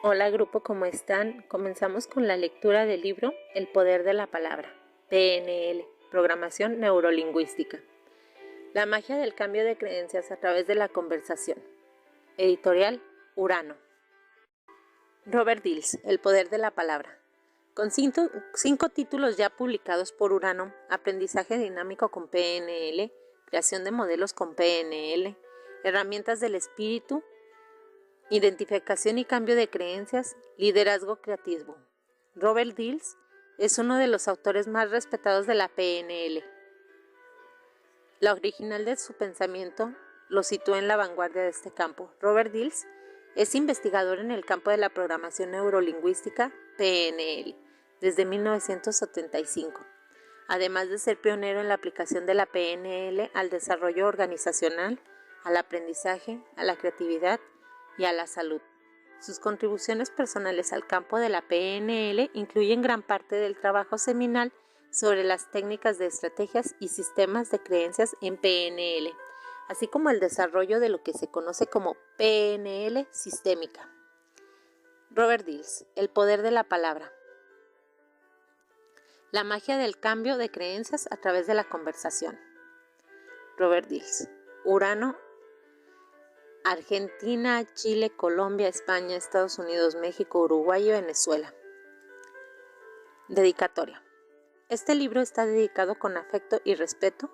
Hola grupo, ¿cómo están? Comenzamos con la lectura del libro El poder de la palabra, PNL, Programación Neurolingüística. La magia del cambio de creencias a través de la conversación. Editorial Urano. Robert Dills, El poder de la palabra. Con cinco títulos ya publicados por Urano: Aprendizaje dinámico con PNL, Creación de modelos con PNL, Herramientas del espíritu, Identificación y cambio de creencias, liderazgo creativo. Robert Dills es uno de los autores más respetados de la PNL. La original de su pensamiento lo sitúa en la vanguardia de este campo. Robert Dills es investigador en el campo de la programación neurolingüística PNL desde 1975, además de ser pionero en la aplicación de la PNL al desarrollo organizacional, al aprendizaje, a la creatividad y a la salud. Sus contribuciones personales al campo de la PNL incluyen gran parte del trabajo seminal sobre las técnicas de estrategias y sistemas de creencias en PNL, así como el desarrollo de lo que se conoce como PNL sistémica. Robert Dills, El poder de la palabra. La magia del cambio de creencias a través de la conversación. Robert Dills, Urano, Argentina, Chile, Colombia, España, Estados Unidos, México, Uruguay y Venezuela. Dedicatoria. Este libro está dedicado con afecto y respeto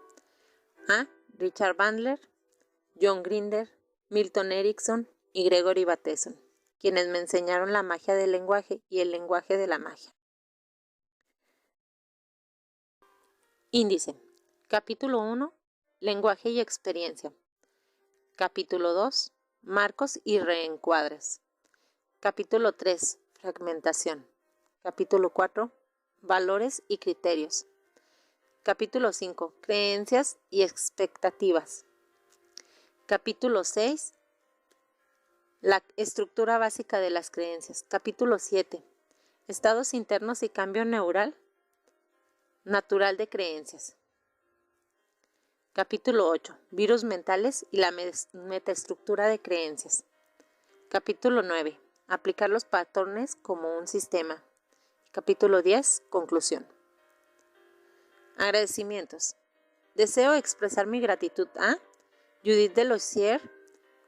a Richard Bandler, John Grinder, Milton Erickson y Gregory Bateson, quienes me enseñaron la magia del lenguaje y el lenguaje de la magia. Índice. Capítulo 1. Lenguaje y experiencia. Capítulo 2. Marcos y reencuadres. Capítulo 3. Fragmentación. Capítulo 4. Valores y criterios. Capítulo 5. Creencias y expectativas. Capítulo 6. La estructura básica de las creencias. Capítulo 7. Estados internos y cambio neural natural de creencias. Capítulo 8. Virus mentales y la metaestructura de creencias. Capítulo 9. Aplicar los patrones como un sistema. Capítulo 10. Conclusión. Agradecimientos. Deseo expresar mi gratitud a Judith Delosier,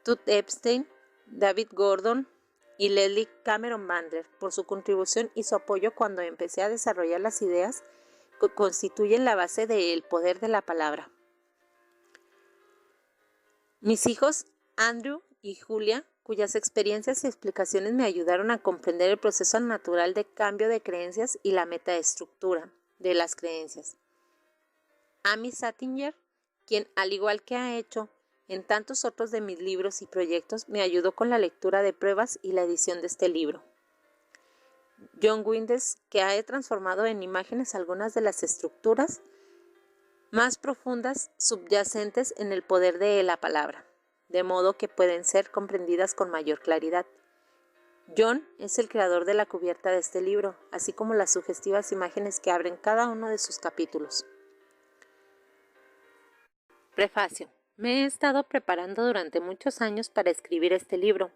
Tut Epstein, David Gordon y Leslie Cameron Bandler por su contribución y su apoyo cuando empecé a desarrollar las ideas que constituyen la base del poder de la palabra. Mis hijos Andrew y Julia, cuyas experiencias y explicaciones me ayudaron a comprender el proceso natural de cambio de creencias y la metaestructura de las creencias. Amy Sattinger, quien, al igual que ha hecho en tantos otros de mis libros y proyectos, me ayudó con la lectura de pruebas y la edición de este libro. John Windes, que ha transformado en imágenes algunas de las estructuras más profundas subyacentes en el poder de la palabra, de modo que pueden ser comprendidas con mayor claridad. John es el creador de la cubierta de este libro, así como las sugestivas imágenes que abren cada uno de sus capítulos. Prefacio. Me he estado preparando durante muchos años para escribir este libro.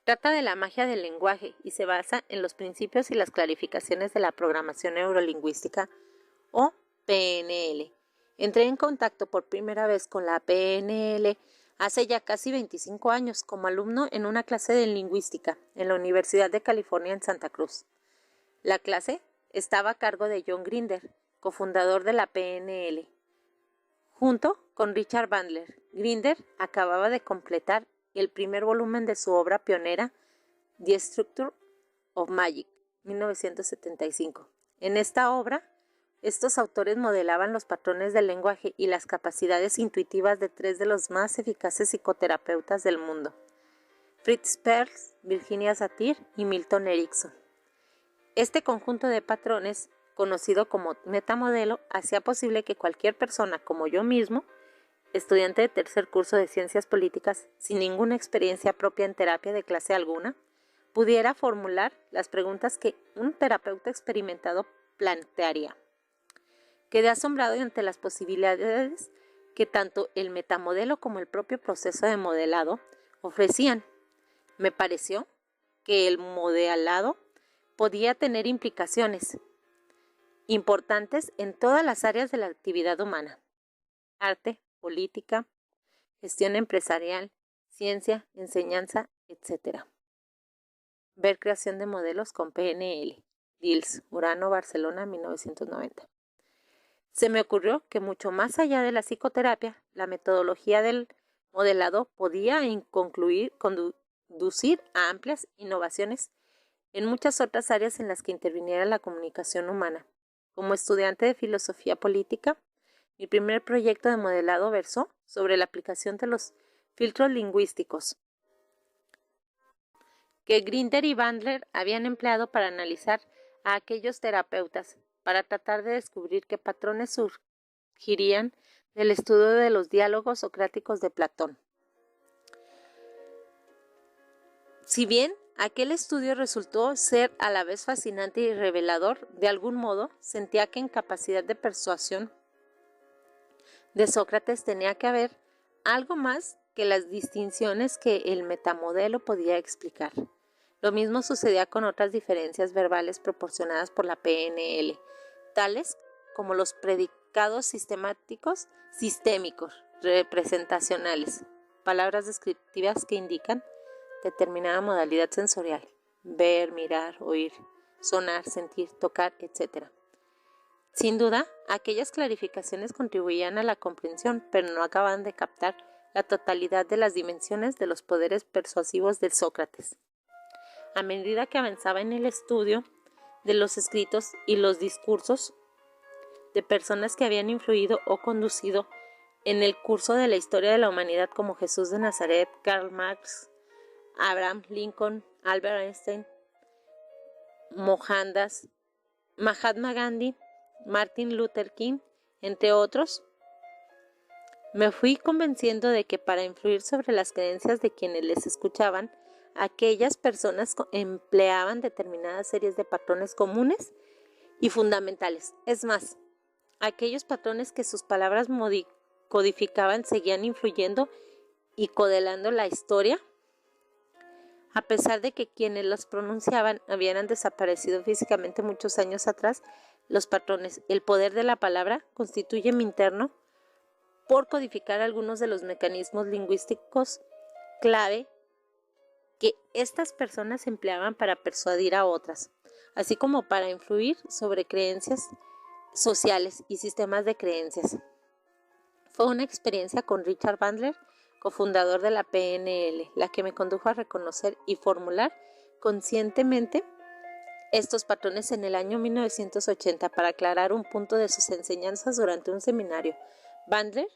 Trata de la magia del lenguaje y se basa en los principios y las clarificaciones de la programación neurolingüística o PNL. Entré en contacto por primera vez con la PNL hace ya casi 25 años como alumno en una clase de lingüística en la Universidad de California en Santa Cruz. La clase estaba a cargo de John Grinder, cofundador de la PNL, junto con Richard Bandler. Grinder acababa de completar el primer volumen de su obra pionera, The Structure of Magic, 1975. En esta obra, estos autores modelaban los patrones del lenguaje y las capacidades intuitivas de tres de los más eficaces psicoterapeutas del mundo: Fritz Perls, Virginia Satir y Milton Erickson. Este conjunto de patrones, conocido como metamodelo, hacía posible que cualquier persona, como yo mismo, estudiante de tercer curso de Ciencias Políticas, sin ninguna experiencia propia en terapia de clase alguna, pudiera formular las preguntas que un terapeuta experimentado plantearía. Quedé asombrado ante las posibilidades que tanto el metamodelo como el propio proceso de modelado ofrecían. Me pareció que el modelado podía tener implicaciones importantes en todas las áreas de la actividad humana: arte, política, gestión empresarial, ciencia, enseñanza, etc. Ver creación de modelos con PNL. Dils, Urano, Barcelona, 1990. Se me ocurrió que mucho más allá de la psicoterapia, la metodología del modelado podía conducir a amplias innovaciones en muchas otras áreas en las que interviniera la comunicación humana. Como estudiante de filosofía política, mi primer proyecto de modelado versó sobre la aplicación de los filtros lingüísticos que Grinder y Bandler habían empleado para analizar a aquellos terapeutas, para tratar de descubrir qué patrones surgirían del estudio de los diálogos socráticos de Platón. Si bien aquel estudio resultó ser a la vez fascinante y revelador, de algún modo sentía que en capacidad de persuasión de Sócrates tenía que haber algo más que las distinciones que el metamodelo podía explicar. Lo mismo sucedía con otras diferencias verbales proporcionadas por la PNL, tales como los predicados sistémicos, representacionales, palabras descriptivas que indican determinada modalidad sensorial: ver, mirar, oír, sonar, sentir, tocar, etc. Sin duda, aquellas clarificaciones contribuían a la comprensión, pero no acababan de captar la totalidad de las dimensiones de los poderes persuasivos de Sócrates. A medida que avanzaba en el estudio de los escritos y los discursos de personas que habían influido o conducido en el curso de la historia de la humanidad, como Jesús de Nazaret, Karl Marx, Abraham Lincoln, Albert Einstein, Mohandas, Mahatma Gandhi, Martin Luther King, entre otros, me fui convenciendo de que para influir sobre las creencias de quienes les escuchaban, aquellas personas empleaban determinadas series de patrones comunes y fundamentales. Es más, aquellos patrones que sus palabras codificaban seguían influyendo y modelando la historia, a pesar de que quienes los pronunciaban habían desaparecido físicamente muchos años atrás. Los patrones, el poder de la palabra, constituye mi interno por codificar algunos de los mecanismos lingüísticos clave que estas personas empleaban para persuadir a otras, así como para influir sobre creencias sociales y sistemas de creencias. Fue una experiencia con Richard Bandler, cofundador de la PNL, la que me condujo a reconocer y formular conscientemente estos patrones en el año 1980 para aclarar un punto de sus enseñanzas durante un seminario. Bandler,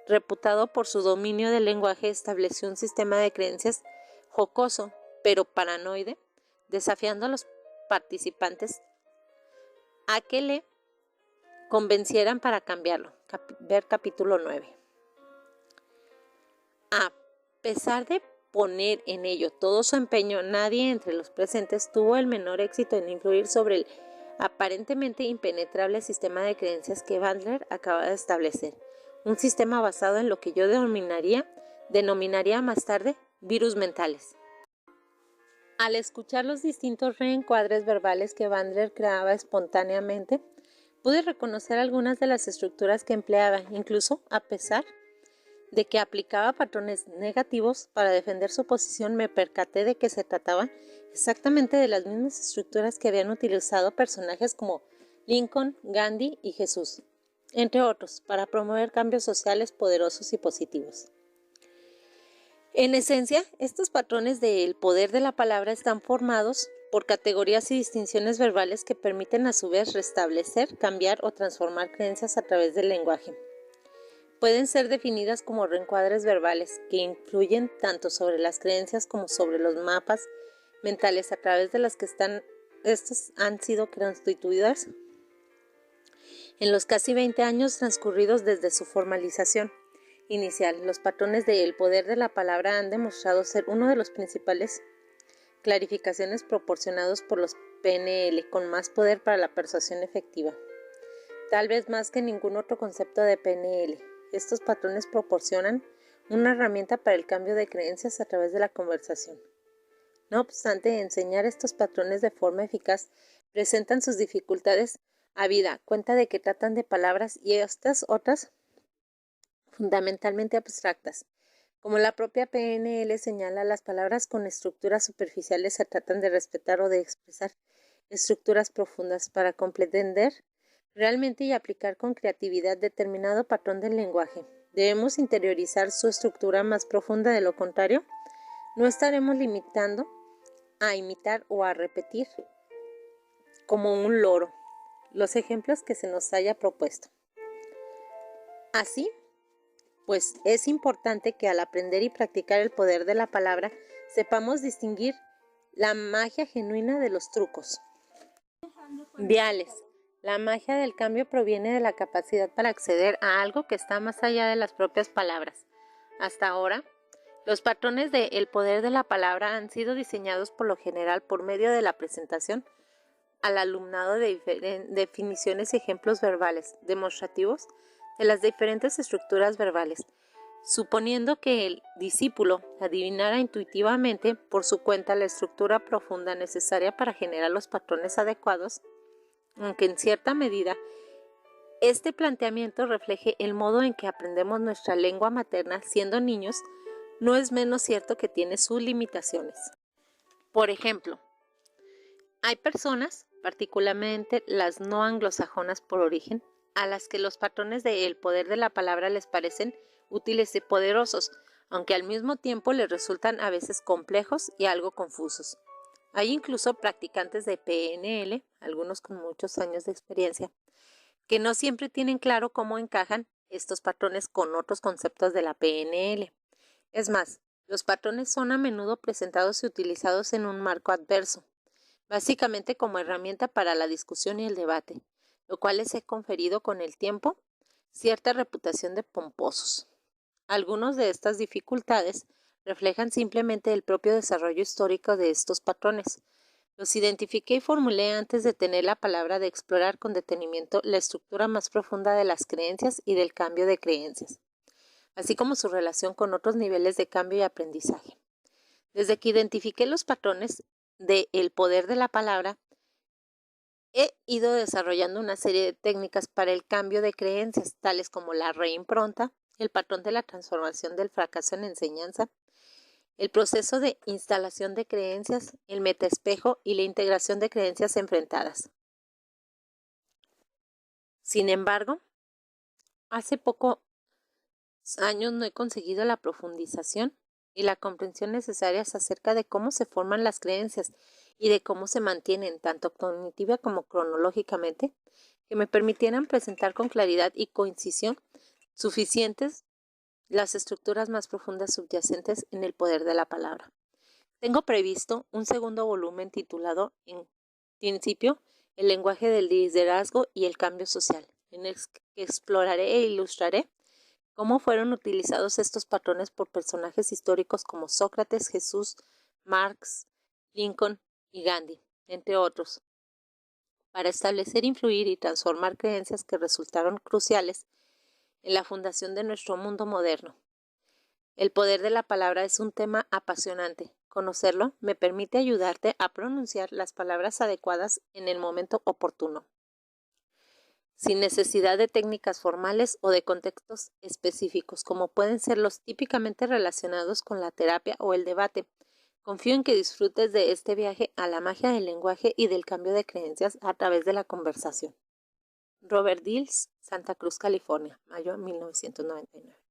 reputado por su dominio del lenguaje, estableció un sistema de creencias jocoso, pero paranoide, desafiando a los participantes a que le convencieran para cambiarlo. Ver capítulo 9. A pesar de poner en ello todo su empeño, nadie entre los presentes tuvo el menor éxito en influir sobre el aparentemente impenetrable sistema de creencias que Bandler acaba de establecer. Un sistema basado en lo que yo denominaría más tarde virus mentales. Al escuchar los distintos reencuadres verbales que Bandler creaba espontáneamente, pude reconocer algunas de las estructuras que empleaba, incluso a pesar de que aplicaba patrones negativos para defender su posición. Me percaté de que se trataba exactamente de las mismas estructuras que habían utilizado personajes como Lincoln, Gandhi y Jesús, entre otros, para promover cambios sociales poderosos y positivos. En esencia, estos patrones del poder de la palabra están formados por categorías y distinciones verbales que permiten a su vez restablecer, cambiar o transformar creencias a través del lenguaje. Pueden ser definidas como reencuadres verbales que influyen tanto sobre las creencias como sobre los mapas mentales a través de las que estas han sido constituidas en los casi 20 años transcurridos desde su formalización inicial. Los patrones del poder de la palabra han demostrado ser uno de los principales clarificaciones proporcionados por los PNL con más poder para la persuasión efectiva, tal vez más que ningún otro concepto de PNL. Estos patrones proporcionan una herramienta para el cambio de creencias a través de la conversación. No obstante, enseñar estos patrones de forma eficaz presentan sus dificultades habida cuenta de que tratan de palabras y estas otras fundamentalmente abstractas. Como la propia PNL señala, las palabras con estructuras superficiales se tratan de respetar o de expresar estructuras profundas para comprender realmente y aplicar con creatividad determinado patrón del lenguaje. Debemos interiorizar su estructura más profunda, de lo contrario, no estaremos limitando a imitar o a repetir como un loro los ejemplos que se nos haya propuesto. Así, pues es importante que al aprender y practicar el poder de la palabra, sepamos distinguir la magia genuina de los trucos. Viales. La magia del cambio proviene de la capacidad para acceder a algo que está más allá de las propias palabras. Hasta ahora, los patrones de el poder de la palabra han sido diseñados por lo general por medio de la presentación al alumnado de definiciones y ejemplos verbales demostrativos de las diferentes estructuras verbales, suponiendo que el discípulo adivinara intuitivamente por su cuenta la estructura profunda necesaria para generar los patrones adecuados, aunque en cierta medida este planteamiento refleje el modo en que aprendemos nuestra lengua materna siendo niños, no es menos cierto que tiene sus limitaciones. Por ejemplo, hay personas, particularmente las no anglosajonas por origen, a las que los patrones del poder de la palabra les parecen útiles y poderosos, aunque al mismo tiempo les resultan a veces complejos y algo confusos. Hay incluso practicantes de PNL, algunos con muchos años de experiencia, que no siempre tienen claro cómo encajan estos patrones con otros conceptos de la PNL. Es más, los patrones son a menudo presentados y utilizados en un marco adverso, básicamente como herramienta para la discusión y el debate, lo cual les ha conferido con el tiempo cierta reputación de pomposos. Algunas de estas dificultades reflejan simplemente el propio desarrollo histórico de estos patrones. Los identifiqué y formulé antes de tener la palabra de explorar con detenimiento la estructura más profunda de las creencias y del cambio de creencias, así como su relación con otros niveles de cambio y aprendizaje. Desde que identifiqué los patrones del poder de la palabra, he ido desarrollando una serie de técnicas para el cambio de creencias, tales como la reimpronta, el patrón de la transformación del fracaso en enseñanza, el proceso de instalación de creencias, el metaespejo y la integración de creencias enfrentadas. Sin embargo, hace pocos años no he conseguido la profundización y la comprensión necesarias acerca de cómo se forman las creencias y de cómo se mantienen, tanto cognitiva como cronológicamente, que me permitieran presentar con claridad y concisión suficientes las estructuras más profundas subyacentes en el poder de la palabra. Tengo previsto un segundo volumen titulado, en principio, El lenguaje del liderazgo y el cambio social, en el que exploraré e ilustraré cómo fueron utilizados estos patrones por personajes históricos como Sócrates, Jesús, Marx, Lincoln y Gandhi, entre otros, para establecer, influir y transformar creencias que resultaron cruciales en la fundación de nuestro mundo moderno. El poder de la palabra es un tema apasionante. Conocerlo me permite ayudarte a pronunciar las palabras adecuadas en el momento oportuno, sin necesidad de técnicas formales o de contextos específicos, como pueden ser los típicamente relacionados con la terapia o el debate. Confío en que disfrutes de este viaje a la magia del lenguaje y del cambio de creencias a través de la conversación. Robert Dills, Santa Cruz, California, mayo de 1999.